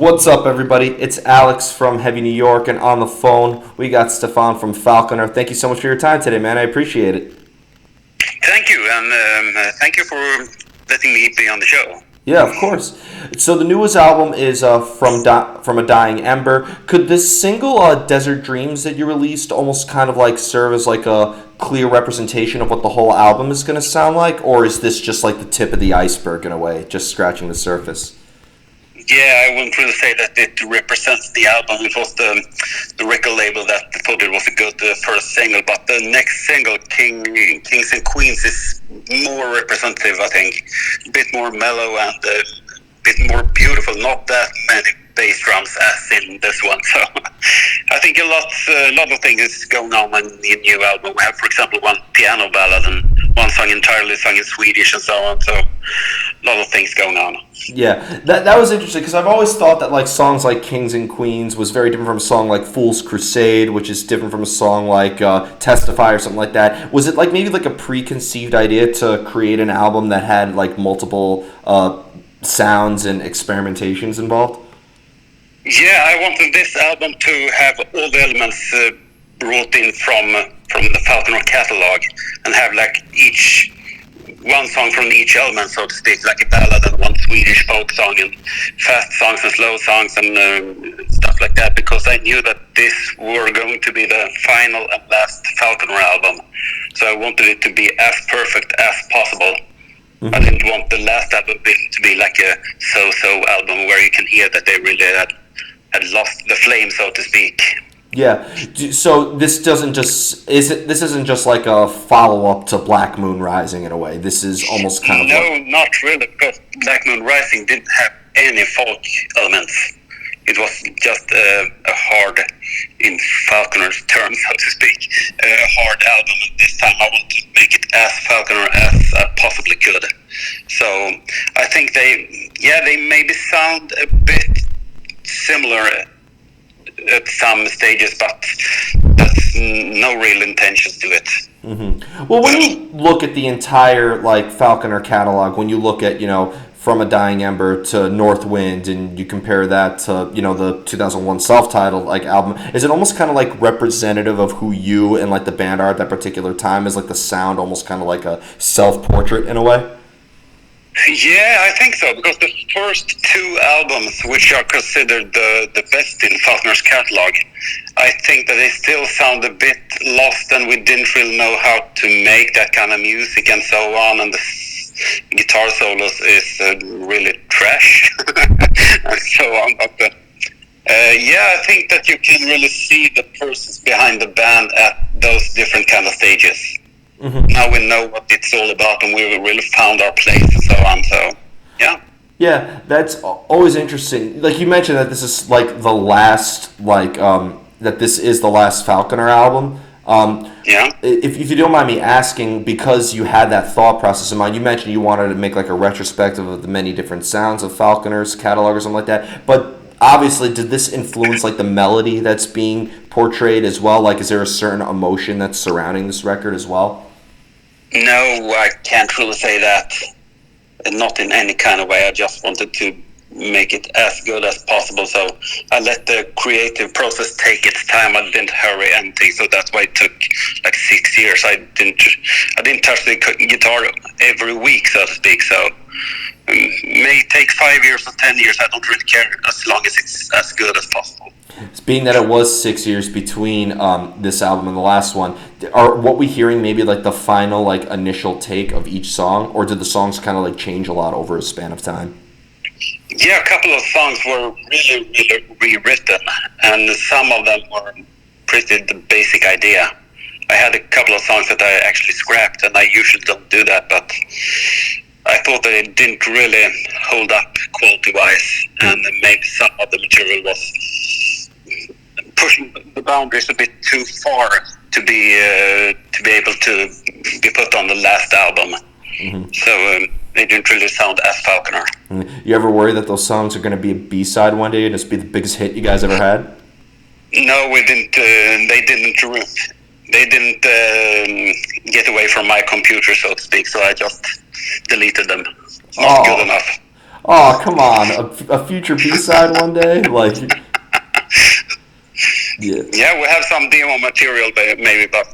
What's up, everybody? It's Alex from Heavy New York, and on the phone, we got Stefan from Falconer. Thank you so much for your time today, man. I appreciate it. Thank you, and thank you for letting me be on the show. Yeah, of course. So the newest album is from a Dying Ember. Could this single, Desert Dreams, that you released almost kind of like serve as like a clear representation of what the whole album is going to sound like? Or is this just like the tip of the iceberg in a way, just scratching the surface? Yeah, I wouldn't really say that it represents the album. It was the record label that thought it was a good first single, but the next single, Kings and Queens, is more representative, I think. A bit more mellow and a bit more beautiful. Not that many bass drums as in this one. So I think a lot of things is going on in the new album. We have, for example, one piano ballad and one song entirely sung in Swedish and so on. So a lot of things going on. Yeah, that was interesting because I've always thought that like songs like Kings and Queens was very different from a song like Fool's Crusade, which is different from a song like Testify or something like that. Was it like maybe like a preconceived idea to create an album that had like multiple sounds and experimentations involved? Yeah, I wanted this album to have all the elements brought in from the Falconer catalog and have like one song from each element, so to speak, like a ballad and one Swedish folk song and fast songs and slow songs and stuff like that, because I knew that this were going to be the final and last Falconer album. So I wanted it to be as perfect as possible. Mm-hmm. I didn't want the last album to be like a so-so album where you can hear that they really had lost the flame, so to speak. Yeah, so this isn't just like a follow-up to Black Moon Rising in a way. This is almost kind of not really, because Black Moon Rising didn't have any folk elements. It was just a hard, in Falconer's terms, so to speak, a hard album. And this time I want to make it as Falconer as I possibly could. So I think they maybe sound a bit similar at some stages, but there's no real intentions to it. Mm-hmm. Well, when you look at the entire like Falconer catalog, when you look at From a Dying Ember to North Wind, and you compare that to the 2001 self-titled like album, is it almost kind of like representative of who you and like the band are at that particular time? Is like the sound almost kind of like a self-portrait in a way? Yeah, I think so, because the first two albums, which are considered the best in Falconer's catalog, I think that they still sound a bit lost, and we didn't really know how to make that kind of music and so on, and the guitar solos is really trash and so on. But I think that you can really see the persons behind the band at those different kind of stages. Mm-hmm. Now we know what it's all about, and we really found our place and so on. So, yeah. Yeah, that's always interesting. Like you mentioned that this is like the last, that this is the last Falconer album. If you don't mind me asking, because you had that thought process in mind, you mentioned you wanted to make like a retrospective of the many different sounds of Falconer's catalog or something like that. But obviously, did this influence like the melody that's being portrayed as well? Like, is there a certain emotion that's surrounding this record as well? No, I can't really say that. Not in any kind of way. I just wanted to make it as good as possible. So I let the creative process take its time. I didn't hurry anything. So that's why it took like 6 years. I didn't touch the guitar every week, so to speak. So it may take 5 years or 10 years. I don't really care, as long as it's as good as possible. Being that it was 6 years between this album and the last one, are what we hearing maybe like the final like initial take of each song, or did the songs kind of like change a lot over a span of time? Yeah, a couple of songs were really, really rewritten, and some of them were pretty the basic idea. I had a couple of songs that I actually scrapped, and I usually don't do that, but I thought that it didn't really hold up quality-wise, and maybe some of the material was pushing the boundaries a bit too far to be able to be put on the last album. Mm-hmm. So they didn't really sound as Falconer. You ever worry that those songs are going to be a B-side one day and just be the biggest hit you guys ever had? No, we didn't. They didn't get away from my computer, so to speak. So I just deleted them. Not good enough. Oh, come on, a future B-side one day, like. Yeah. Yeah, we have some demo material maybe, but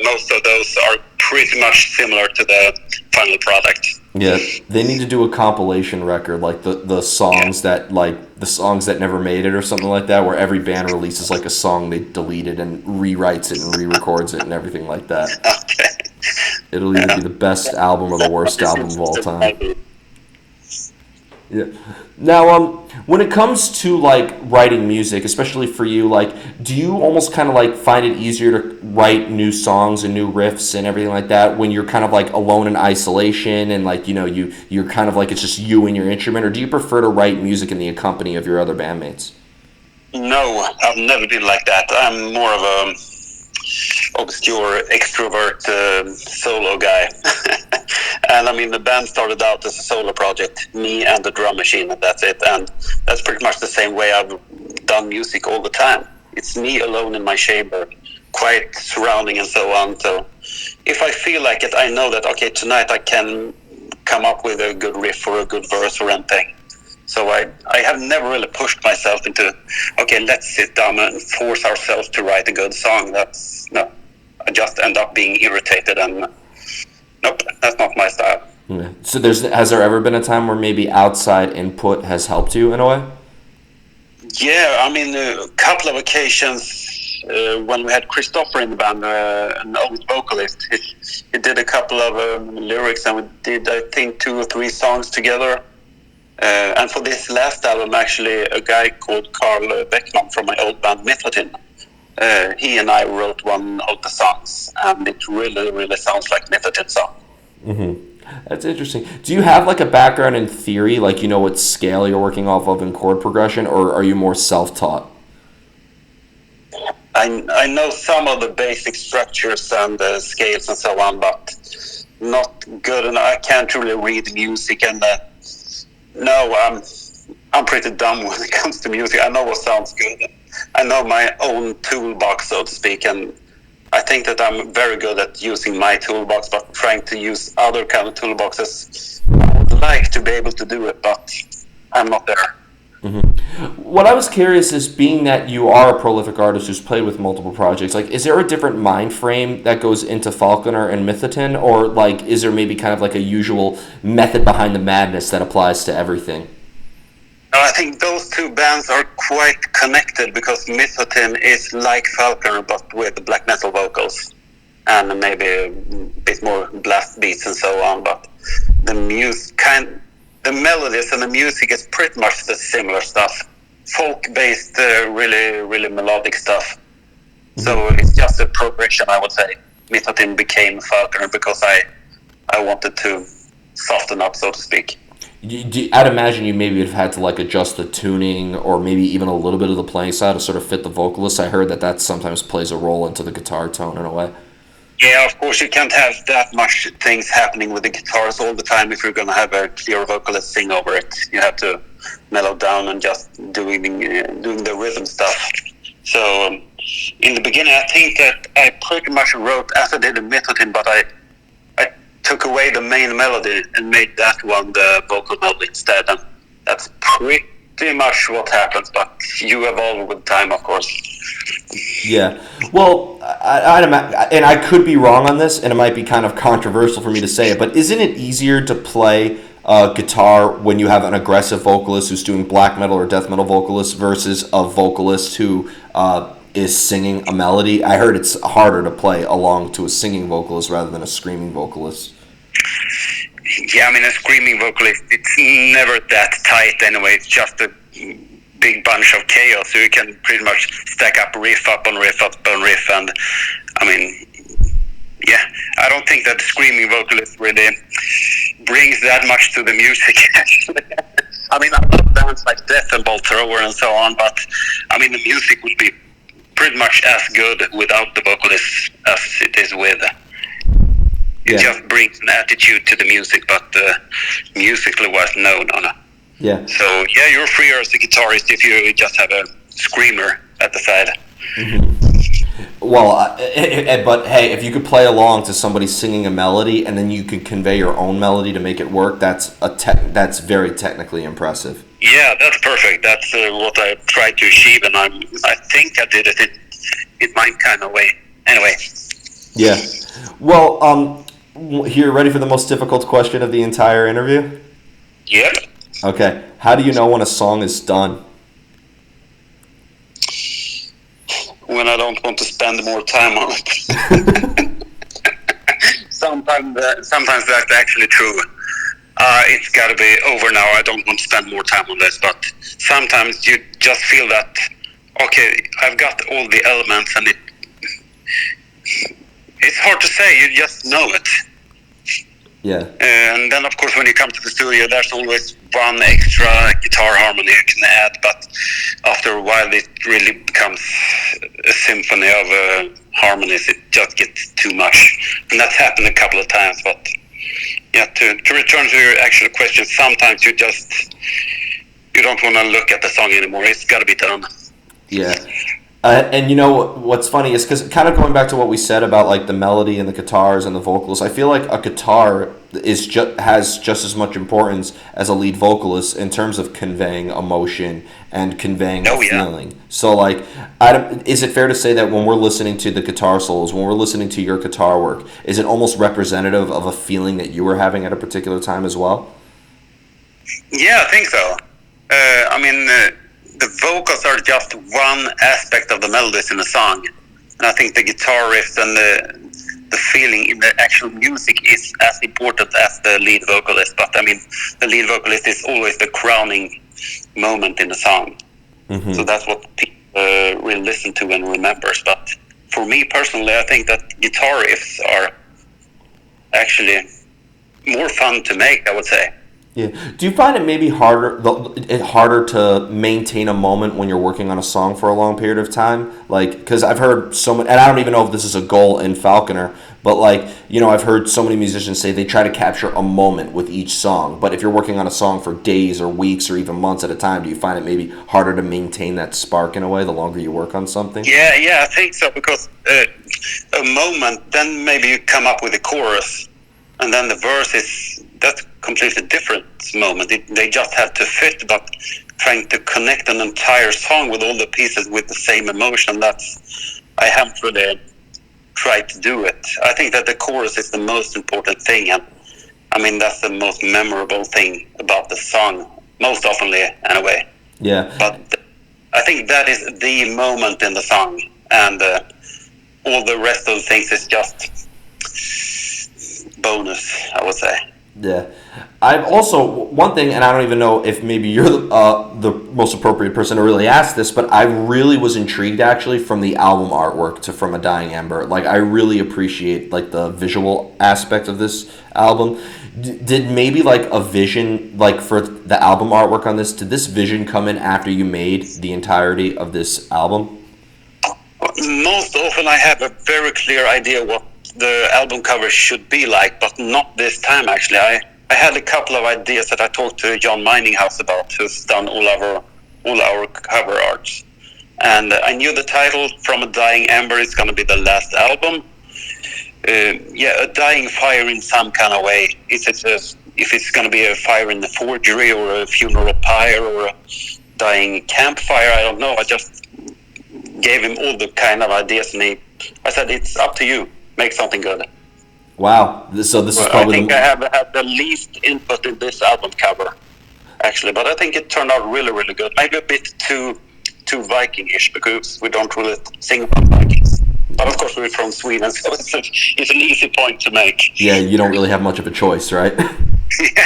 most of those are pretty much similar to the final product. Yeah, they need to do a compilation record, like the songs that the songs that never made it or something like that, where every band releases like a song they deleted and rewrites it and re-records it and everything like that. Okay. It'll either be the best album or the worst album of all time. Yeah. Now, when it comes to like writing music, especially for you, like, do you almost kind of like find it easier to write new songs and new riffs and everything like that when you're kind of like alone in isolation and like you're kind of like it's just you and your instrument, or do you prefer to write music in the company of your other bandmates? No, I've never been like that. I'm more of a obscure extrovert solo guy. And I mean, the band started out as a solo project, me and the drum machine, and that's it. And that's pretty much the same way I've done music all the time. It's me alone in my chamber, quiet surrounding and so on. So if I feel like it, I know that, okay, tonight I can come up with a good riff or a good verse or anything. So I have never really pushed myself into, okay, let's sit down and force ourselves to write a good song. No, I just end up being irritated and nope, that's not my style. Yeah. So has there ever been a time where maybe outside input has helped you in a way? Yeah, I mean, a couple of occasions when we had Christopher in the band, an old vocalist, he did a couple of lyrics, and we did, I think, 2 or 3 songs together. And for this last album, actually, a guy called Carl Beckman from my old band Mythotin, he and I wrote one of the songs, and it really, really sounds like Mythotin song. Mm-hmm. That's interesting. Do you have like a background in theory, like you know what scale you're working off of in chord progression, or are you more self-taught? I know some of the basic structures and scales and so on, but not good enough. I can't really read music, and no, I'm pretty dumb when it comes to music. I know what sounds good. I know my own toolbox, so to speak, and I think that I'm very good at using my toolbox, but trying to use other kind of toolboxes, I would like to be able to do it, but I'm not there. Mm-hmm. What I was curious is, being that you are a prolific artist who's played with multiple projects, like, is there a different mind frame that goes into Falconer and Mythotin, or like, is there maybe kind of like a usual method behind the madness that applies to everything? I think those two bands are quite connected because Mythotin is like Falconer but with black metal vocals and maybe a bit more blast beats and so on. But the the melodies and the music is pretty much the similar stuff, folk-based, really, really melodic stuff. So it's just a progression, I would say. Mythotin became Falconer because I wanted to soften up, so to speak. I'd imagine you maybe have had to like adjust the tuning or maybe even a little bit of the playing style to sort of fit the vocalist. I heard that sometimes plays a role into the guitar tone in a way. Yeah, of course, you can't have that much things happening with the guitars all the time if you're going to have a clear vocalist sing over it. You have to mellow down and just doing the rhythm stuff. So in the beginning, I think that I pretty much wrote as I did in Mythotin, but I took away the main melody and made that one the vocal melody instead, and that's pretty much what happens, but you evolve with time, of course. Yeah, well, and I could be wrong on this, and it might be kind of controversial for me to say it, but isn't it easier to play guitar when you have an aggressive vocalist who's doing black metal or death metal vocalist versus a vocalist who is singing a melody? I heard it's harder to play along to a singing vocalist rather than a screaming vocalist. Yeah, I mean, a screaming vocalist, it's never that tight anyway. It's just a big bunch of chaos, so you can pretty much stack up riff up on riff up on riff, and I mean, yeah, I don't think that the screaming vocalist really brings that much to the music, actually. I mean, I love bands like Death and Bolt Thrower and so on, but I mean, the music would be pretty much as good without the vocalist as it is with. It just brings an attitude to the music, but musically wise, no. Yeah. So, yeah, you're freer as a guitarist if you just have a screamer at the side. Mm-hmm. but hey, if you could play along to somebody singing a melody and then you could convey your own melody to make it work, that's very technically impressive. Yeah, that's perfect. That's what I tried to achieve, and I think I did it in my kind of way. Anyway. Yeah. Well, here, ready for the most difficult question of the entire interview? Yep. Okay. How do you know when a song is done? When I don't want to spend more time on it. Sometimes that's actually true. It's got to be over now. I don't want to spend more time on this. But sometimes you just feel that, okay, I've got all the elements, and it's hard to say. You just know it. Yeah. And then, of course, when you come to the studio, there's always one extra guitar harmony you can add. But after a while, it really becomes a symphony of harmonies. It just gets too much. And that's happened a couple of times. But yeah, to return to your actual question, sometimes you don't want to look at the song anymore. It's got to be done. Yeah. And you know what's funny is because kind of going back to what we said about like the melody and the guitars and the vocals, I feel like a guitar has just as much importance as a lead vocalist in terms of conveying emotion and conveying a feeling. So like, is it fair to say that when we're listening to the guitar solos, when we're listening to your guitar work, is it almost representative of a feeling that you were having at a particular time as well? Yeah, I think so. The vocals are just one aspect of the melodies in the song, and I think the guitar riffs and the feeling in the actual music is as important as the lead vocalist. But I mean, the lead vocalist is always the crowning moment in the song, so that's what people really listen to and remembers. But for me personally, I think that guitar riffs are actually more fun to make, I would say. Yeah. Do you find it maybe harder to maintain a moment when you're working on a song for a long period of time? Like, because I've heard so many, and I don't even know if this is a goal in Falconer, but like, I've heard so many musicians say they try to capture a moment with each song. But if you're working on a song for days or weeks or even months at a time, do you find it maybe harder to maintain that spark in a way the longer you work on something? Yeah, I think so, because a moment, then maybe you come up with a chorus, and then the verse that's completely different moment. They just have to fit, but trying to connect an entire song with all the pieces with the same emotion, I haven't really tried to do it. I think that the chorus is the most important thing, and I mean that's the most memorable thing about the song, most oftenly anyway. Yeah. But I think that is the moment in the song, and all the rest of the things is just bonus, I would say. Yeah. I've also, one thing, and I don't even know if maybe you're the most appropriate person to really ask this, but I really was intrigued actually from the album artwork from A Dying Ember. Like, I really appreciate like the visual aspect of this album. Did maybe like a vision, like for the album artwork on this, did this vision come in after you made the entirety of this album? Most often I have a very clear idea what the album cover should be like, but not this time actually. I had a couple of ideas that I talked to John Mininghouse about, who's done all our cover arts, and I knew the title from A Dying Ember is going to be the last album. A dying fire in some kind of way. If it's going to be a fire in the forgery or a funeral pyre or a dying campfire, I don't know. I just gave him all the kind of ideas, and I said, it's up to you. Make something good. Wow. So this is probably. I think I have had the least input in this album cover, actually, but I think it turned out really, really good. Maybe a bit too Viking-ish, because we don't really sing about Vikings. But of course, we're from Sweden, so it's an easy point to make. Yeah, you don't really have much of a choice, right? Yeah,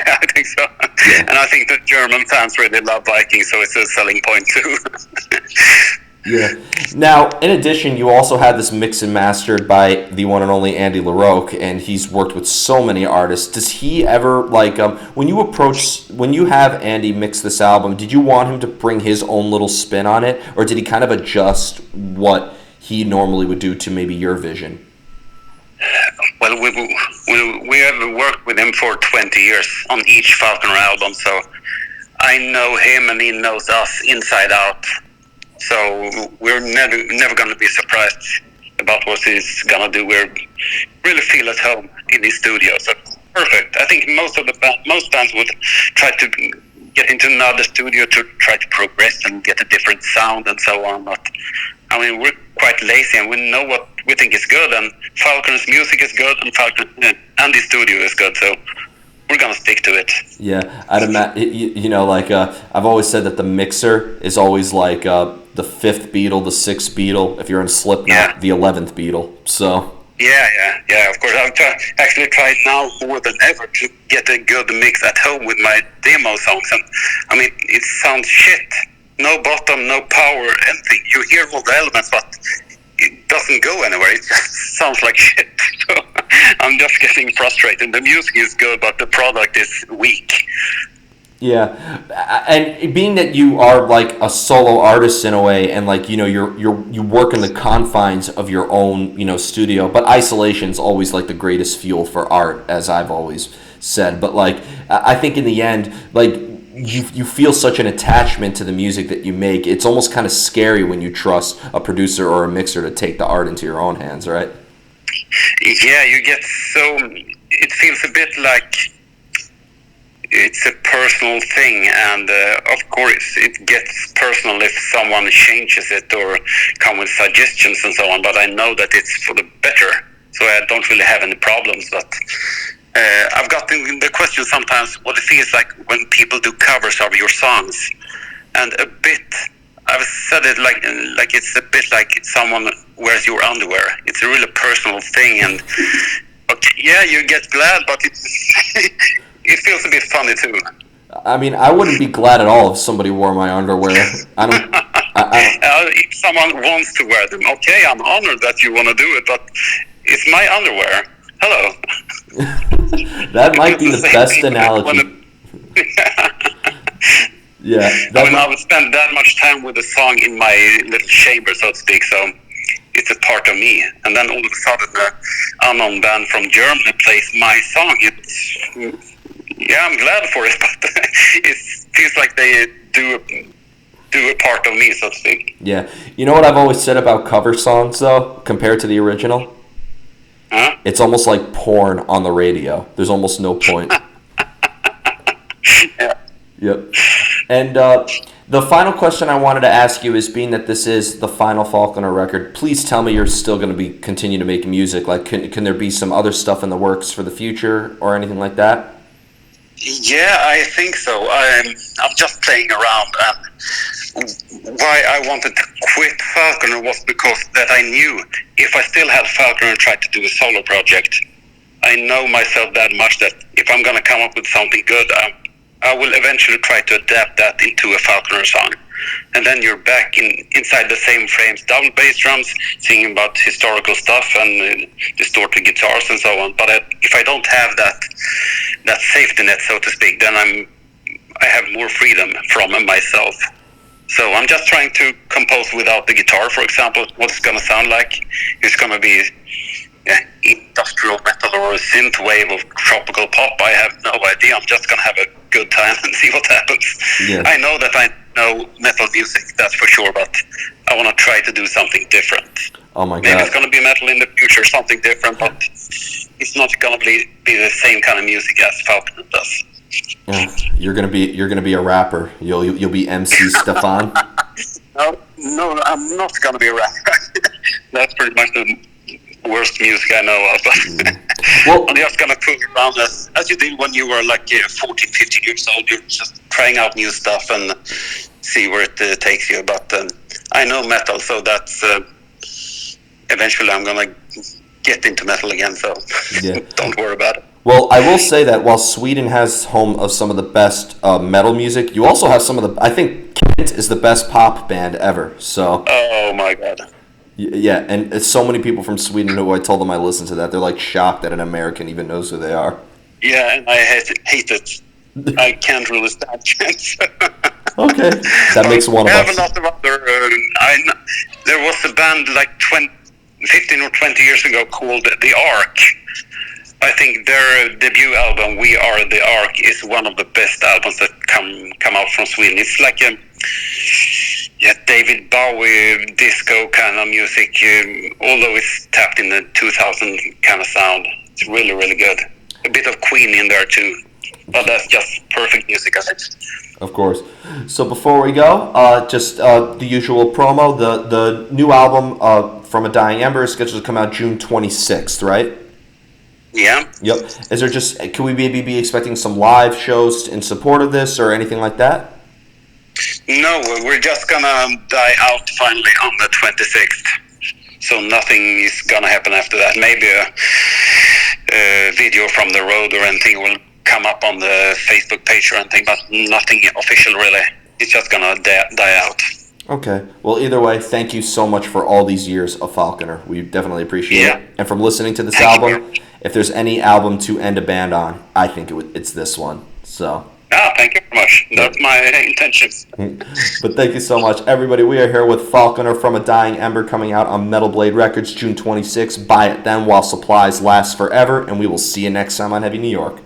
I think so. Yeah. And I think the German fans really love Vikings, so it's a selling point too. Yeah. Now, in addition, you also had this mixed and mastered by the one and only Andy Larocque, and he's worked with so many artists. Does he ever, like, when you have Andy mix this album, did you want him to bring his own little spin on it, or did he kind of adjust what he normally would do to maybe your vision? Well, we have worked with him for 20 years on each Falconer album, so I know him and he knows us inside out. So we're never going to be surprised about what he's gonna do. We really feel at home in his studio. So perfect. I think most bands would try to get into another studio to try to progress and get a different sound and so on. But I mean, we're quite lazy and we know what we think is good. And Falconer's music is good, and Andy's studio is good. So we're gonna stick to it. Yeah, I'd imagine. You know, like I've always said that the mixer is always like the fifth Beatle, the sixth Beatle. If you're in Slipknot, the 11th Beatle. So. Yeah. Of course, I've actually tried now more than ever to get a good mix at home with my demo songs, and I mean, it sounds shit. No bottom, no power, anything. You hear all the elements, but it doesn't go anywhere. It just sounds like shit. So I'm just getting frustrated. The music is good, but the product is weak. Yeah, and being that you are like a solo artist in a way, and like you know you work in the confines of your own studio, but isolation's always like the greatest fuel for art, as I've always said. But like I think in the end, like you feel such an attachment to the music that you make. It's almost kind of scary when you trust a producer or a mixer to take the art into your own hands, right? Yeah, you get so it feels a bit like it's a personal thing, and of course it gets personal if someone changes it or come with suggestions and so on, but I know that it's for the better, so I don't really have any problems. But I've gotten the question sometimes what it feels like when people do covers of your songs, and a bit I've said it like it's a bit like someone wears your underwear. It's a really personal thing, and okay, yeah, you get glad, but it's it feels a bit funny too. I mean, I wouldn't be glad at all if somebody wore my underwear. I don't. If someone wants to wear them, okay, I'm honored that you want to do it, but it's my underwear. Hello. That might be the best analogy. Yeah. I mean, I would spend that much time with the song in my little chamber, so to speak, so it's a part of me. And then all of a sudden, an unknown band from Germany plays my song. Yeah, I'm glad for it, but it feels like they do a part of me, so to speak. Yeah. You know what I've always said about cover songs, though, compared to the original? Huh? It's almost like porn on the radio. There's almost no point. Yeah. Yep. And the final question I wanted to ask you is, being that this is the final Falconer record, please tell me you're still going to continue to make music. Like, can there be some other stuff in the works for the future or anything like that? Yeah, I think so. I'm just playing around, and why I wanted to quit Falconer was because that I knew if I still had Falconer and tried to do a solo project, I know myself that much that if I'm going to come up with something good, I will eventually try to adapt that into a Falconer song. And then you're back inside the same frames, double bass drums, singing about historical stuff and distorted guitars and so on. But if I don't have that safety net, so to speak, then I have more freedom from myself. So I'm just trying to compose without the guitar, for example. What it's going to sound like. It's going to be industrial metal or a synth wave of tropical pop. I have no idea. I'm just going to have a good time and see what happens. Yeah. I know that I know metal music, that's for sure, but I want to try to do something different. Oh my God. Maybe it's going to be metal in the future, something different, but it's not going to be the same kind of music as Falconer does. Yeah. You're gonna be a rapper. You'll be MC Stefan. No, I'm not gonna be a rapper. That's pretty much the worst music I know of. Well, I'm just gonna fool around as you did when you were like 14, 15 years old. You're just trying out new stuff and see where it takes you. But I know metal, so that's eventually I'm gonna get into metal again. So don't worry about it. Well, I will say that while Sweden has home of some of the best metal music, you also have some of the. I think Kent is the best pop band ever. So. Oh my God. Yeah, and it's so many people from Sweden who I told them I listened to that. They're like shocked that an American even knows who they are. Yeah, and I hate it. I can't really stand Kent. Okay, that makes one of us. I have a lot of other. There was a band like 15 or 20 years ago called The Ark. I think their debut album, We Are the Ark, is one of the best albums that come out from Sweden. It's like David Bowie disco kind of music, although it's tapped in the 2000 kind of sound. It's really, really good. A bit of Queen in there too, but that's just perfect music, I think. Of course. So before we go, just the usual promo. The new album from A Dying Ember is scheduled to come out June 26th, right? Yeah. Yep. Is there just, can we maybe be expecting some live shows in support of this or anything like that? No, we're just gonna die out finally on the 26th. So nothing is gonna happen after that. Maybe a video from the road or anything will come up on the Facebook page or anything, but nothing official really. It's just gonna die out. Okay. Well, either way, thank you so much for all these years of Falconer. We definitely appreciate it. And from listening to this album, if there's any album to end a band on, I think it's this one. So. Thank you very much. That's my intention. But thank you so much, everybody. We are here with Falconer from A Dying Ember, coming out on Metal Blade Records June 26th. Buy it then while supplies last forever, and we will see you next time on Heavy New York.